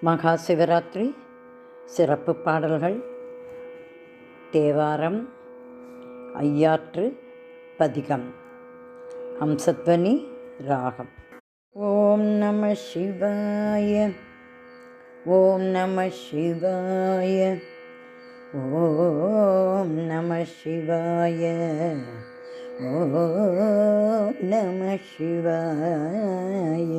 மகா சிவராத்திரி சிறப்பு பாடல்கள். தேவாரம், ஐயாற்று பதிகம், அம்சத்வனி ராகம். ஓம் நம சிவாய, ஓம் நம சிவாய, ஓம் நம சிவாய, ஓம் நம சிவாய.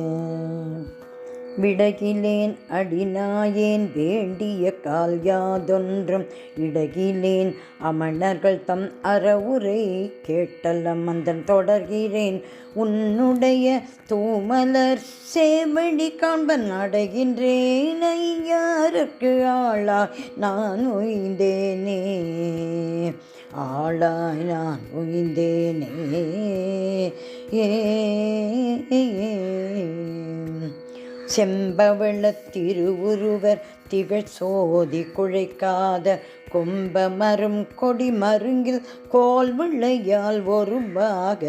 விடகிலேன் அடிநாயேன் வேண்டிய கால் யாதொன்றும் இடகிலேன் அமணர்கள் தம் அறவுரை கேட்டலமந்தன் தொடர்கிறேன் உன்னுடைய தூமலர் சேவடி காண்பன் அடைகின்றேன் ஐயாருக்கு ஆளாய் நான் உய்ந்தேனே, ஆளாய் நான் உய்ந்தேனே. செம்பவளத் திருவுருவர் திகழ் சோதி குழைக்காத கொம்பமரும் கொடி மருங்கில் கோல் விளையால் ஒரு பாக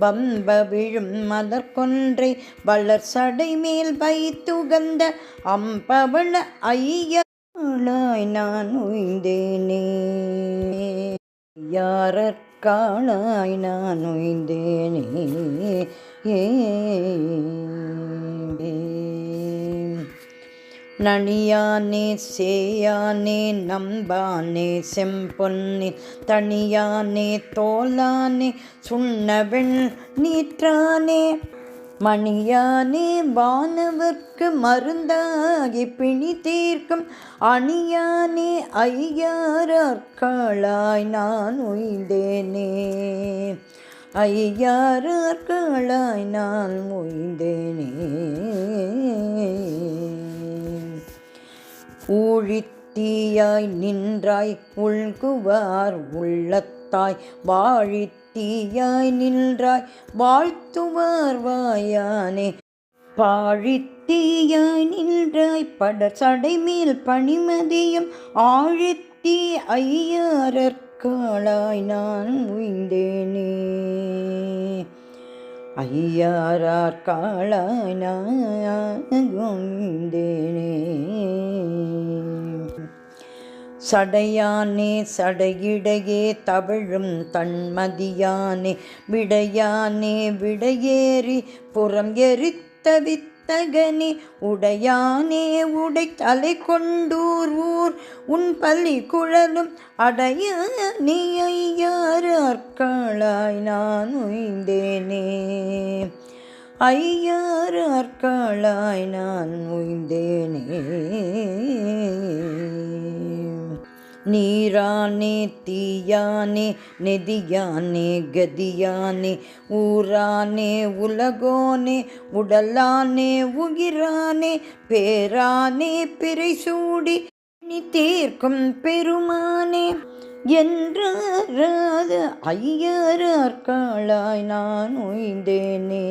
வம்ப விழும் மலர் கொன்றை வளர் சடை மேல் வைத்துகந்த அம்பவள ஐயாளாய் நான் உய்ந்தேனே, யாரற்காளாய் நான் உய்ந்தேனே. நணியானே சேயானே நம்பானே செம்பொன்னே தனியானே தோலானே சுண்ணவெண் நீற்றானே மணியானே வானவர்க்கு மருந்தாகி பிணி தீர்க்கும் அணியானே ஐயாரற்காளாய் நான் உய்ந்தேனே, ஐயாரற்காளாய் நான் உய்ந்தேனே. ஊழித்தீயாய் நின்றாய் உள்குவார் உள்ளத்தாய் வாழித்தீயாய் நின்றாய் வாழ்த்துவார் வாயானே, பாழித்தீயாய் நின்றாய் படர் சடை மேல் பணிமதியும் ஆழித்தீ ஐயாரற்காளாய் நான் உய்ந்தேனே, ஐயாரற்காளாய் நான் உய்ந்தேனே. சடையானே சடையிடையே தவழும் தன்மதியானே விடையானே விடையேறி புறம் எரித்த வித்தகனே உடையானே உடை தலை கொண்டூர் ஊர் உன் பள்ளி குழலும் அடையானே ஐயாரற்காளாய் நான் உய்ந்தேனே, ஐயாரற்காளாய் நான் உய்ந்தேனே. நீரானே தீயானே நெதியானே கதியானே ஊரானே உலகோனே உடலானே உயிரானே பேரானே பிறை சூடி நீ தீர்க்கும் பெருமானே என்றாராத ஐயாரற்காளாய் நான் உய்ந்தேனே,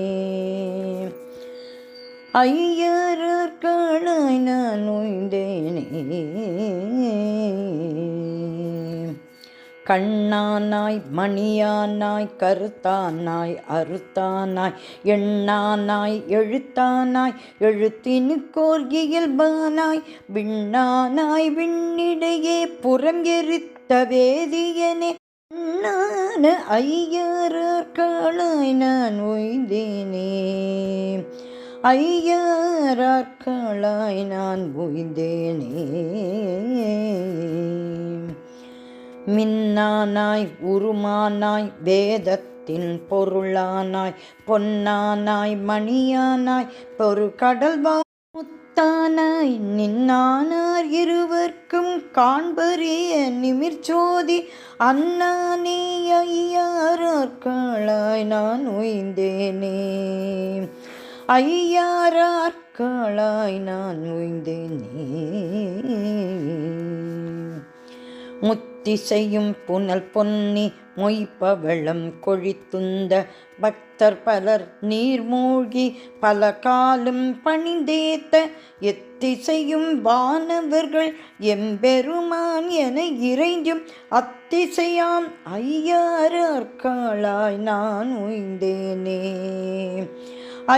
ஐயாரற்காளாய் நான் உய்ந்தேனே. கண்ணானாய் மணியானாய் கருத்தானாய் அறுத்தானாய் எண்ணானாய் எழுத்தானாய் எழுத்தினுக்கோர் இயல்பானாய் விண்ணானாய் விண்ணிடையே புறம் எரித்த வேதியனே நான ஐயாரற்காளாய் நான் உய்ந்தேனே, ஐயாரற்காளாய் நான் உய்ந்தேனே. மின்னானாய் உருமானாய் வேதத்தின் பொருளானாய் பொன்னானாய் மணியானாய் பொருகடல் முத்தானாய் நின்னானார் இருவர்க்கும் காண்பரிய நிமிர்ச்சோதி அண்ணானே ஐயாரற்காளாய் நான் உய்ந்தேனே, ஐயாரற்காளாய் நான் உய்ந்தேனே. முத்திசையும் புனல் பொன்னி மொய்ப்பவளம் கொழித்துந்த பக்தர் பலர் நீர்மூழ்கி பல காலம் பணிந்தேத்த எத்திசையும் வானவர்கள் எம்பெருமான் என இறைஞ்சும் அத்திசையாம் ஐயாரற்காளாய் நான் உய்ந்தேனே,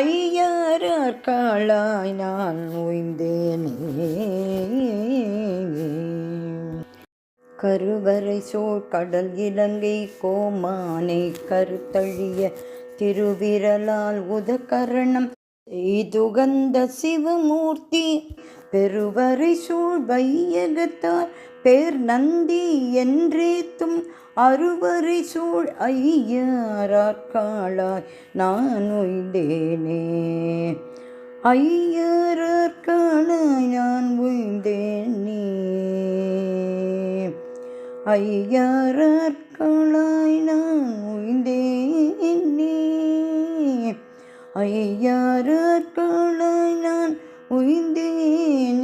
ஐயாரற்காளாய் நான் உய்ந்தேனே. கருவறை சூழ் கடல் இலங்கை கோமானை கருத்தழிய திருவிரலால் உதகரணம் செய்துகந்த சிவமூர்த்தி பெருவரை சூழ் வையகத்தார் பேர் நந்தி என்றேத்தும் அருவரை சூழ் ஐயரார்காளாய் நான் உய்ந்தேனே. ஐயரார்காளாய் நான் உய்ந்தேனே. ஐயரார்காளாய் நான் உய்ந்தேனே. ஐயரார்காளாய் நான் உய்ந்தேனே.